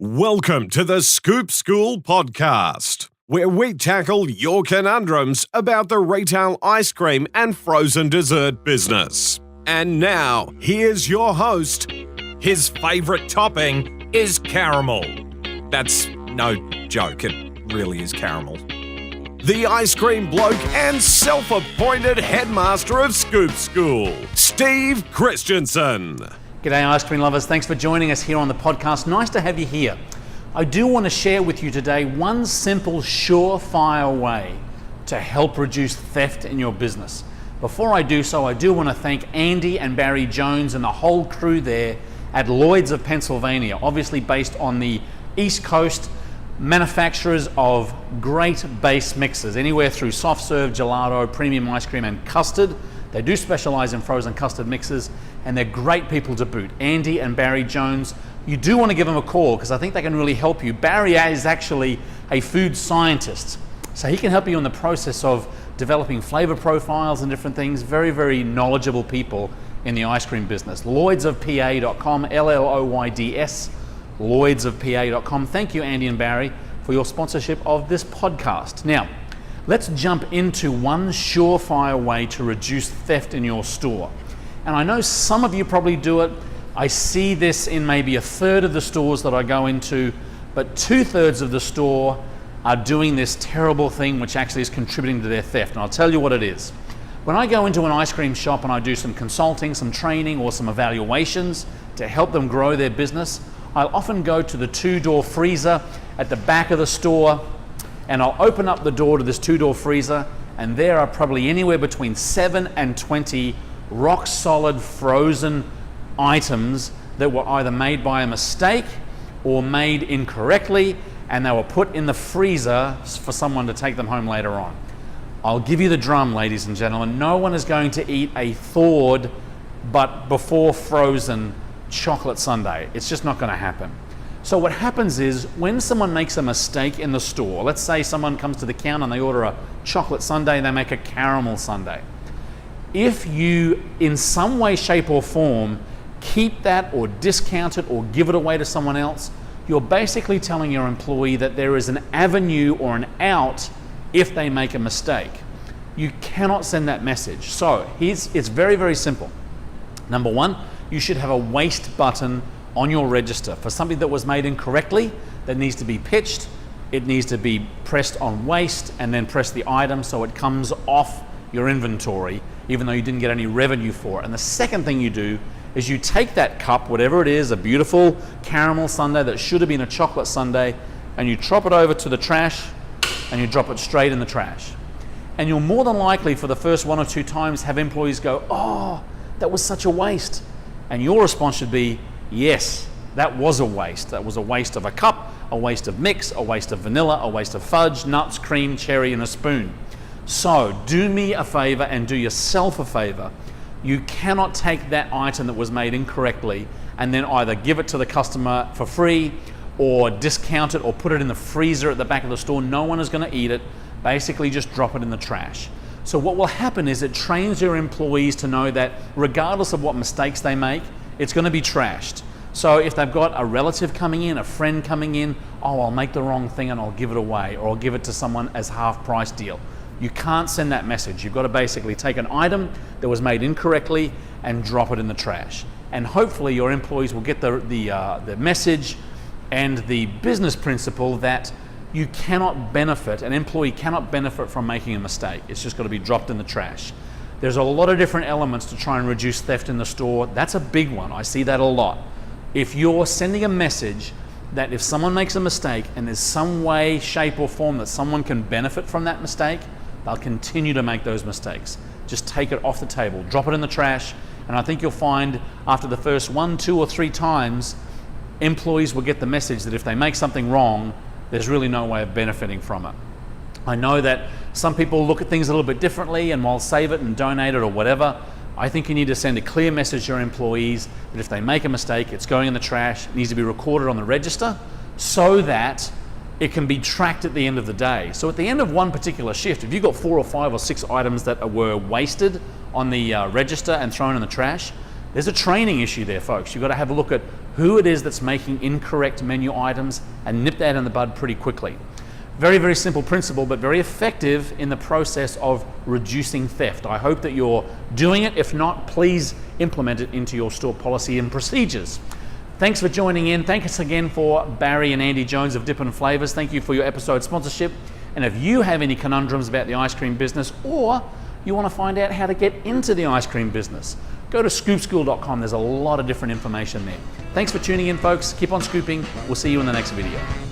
Welcome to the Scoop School podcast, where we tackle your conundrums about the retail ice cream and frozen dessert business. And now, here's your host. His favorite topping is caramel. That's no joke, it really is caramel. The ice cream bloke and self-appointed headmaster of Scoop School, Steve Christensen. G'day ice cream lovers, thanks for joining us here on the podcast. Nice to have you here. I do want to share with you today one simple, surefire way to help reduce theft in your business. Before I do so, I do want to thank Andy and Barry Jones and the whole crew there at Lloyd's of Pennsylvania, obviously based on the East Coast, manufacturers of great base mixes, anywhere through soft serve, gelato, premium ice cream and custard. They do specialize in frozen custard mixes, and they're great people to boot. Andy and Barry Jones, you do want to give them a call because I think they can really help you. Barry is actually a food scientist, so he can help you in the process of developing flavor profiles and different things. Very, very knowledgeable people in the ice cream business. Lloydsofpa.com, Lloyds, Lloydsofpa.com. Thank you, Andy and Barry, for your sponsorship of this podcast. Now, let's jump into one surefire way to reduce theft in your store. And I know some of you probably do it. I see this in maybe a third of the stores that I go into, but 2/3 of the store are doing this terrible thing which actually is contributing to their theft. And I'll tell you what it is. When I go into an ice cream shop and I do some consulting, some training, or some evaluations to help them grow their business, I'll often go to the 2-door freezer at the back of the store, and I'll open up the door to this 2-door freezer, and there are probably anywhere between 7 and 20 rock solid frozen items that were either made by a mistake or made incorrectly, and they were put in the freezer for someone to take them home later on. I'll give you the drum, ladies and gentlemen. No one is going to eat a thawed but before frozen chocolate sundae. It's just not going to happen. So what happens is when someone makes a mistake in the store, let's say someone comes to the counter and they order a chocolate sundae and they make a caramel sundae. If you, in some way, shape or form, keep that or discount it or give it away to someone else, you're basically telling your employee that there is an avenue or an out if they make a mistake. You cannot send that message. So it's very, very simple. Number one, you should have a waste button on your register for something that was made incorrectly, that needs to be pitched. It needs to be pressed on waste and then press the item so it comes off your inventory, even though you didn't get any revenue for it. And the second thing you do is you take that cup, whatever it is, a beautiful caramel sundae that should have been a chocolate sundae, and you drop it over to the trash and you drop it straight in the trash. And you'll more than likely for the first 1 or 2 times have employees go, "Oh, that was such a waste." And your response should be, "Yes, that was a waste. That was a waste of a cup, a waste of mix, a waste of vanilla, a waste of fudge, nuts, cream, cherry, and a spoon." So do me a favor and do yourself a favor. You cannot take that item that was made incorrectly and then either give it to the customer for free or discount it or put it in the freezer at the back of the store. No one is going to eat it. Basically just drop it in the trash. So what will happen is it trains your employees to know that regardless of what mistakes they make, it's going to be trashed. So if they've got a relative coming in, a friend coming in, "Oh, I'll make the wrong thing and I'll give it away, or I'll give it to someone as half price deal." You can't send that message. You've got to basically take an item that was made incorrectly and drop it in the trash. And hopefully your employees will get the message and the business principle that you cannot benefit, an employee cannot benefit from making a mistake. It's just got to be dropped in the trash. There's a lot of different elements to try and reduce theft in the store. That's a big one. I see that a lot. If you're sending a message that if someone makes a mistake and there's some way, shape or form that someone can benefit from that mistake, they'll continue to make those mistakes. Just take it off the table, drop it in the trash, and I think you'll find after the first 1, 2 or 3 times, employees will get the message that if they make something wrong, there's really no way of benefiting from it. I know that some people look at things a little bit differently and will save it and donate it or whatever. I think you need to send a clear message to your employees that if they make a mistake, it's going in the trash, it needs to be recorded on the register so that it can be tracked at the end of the day. So at the end of one particular shift, if you've got 4 or 5 or 6 items that were wasted on the register and thrown in the trash, there's a training issue there, folks. You've got to have a look at who it is that's making incorrect menu items and nip that in the bud pretty quickly. Very, very simple principle, but very effective in the process of reducing theft. I hope that you're doing it. If not, please implement it into your store policy and procedures. Thanks for joining in. Thanks again for Barry and Andy Jones of Dippin' Flavors. Thank you for your episode sponsorship. And if you have any conundrums about the ice cream business, or you want to find out how to get into the ice cream business, go to scoopschool.com. There's a lot of different information there. Thanks for tuning in, folks. Keep on scooping. We'll see you in the next video.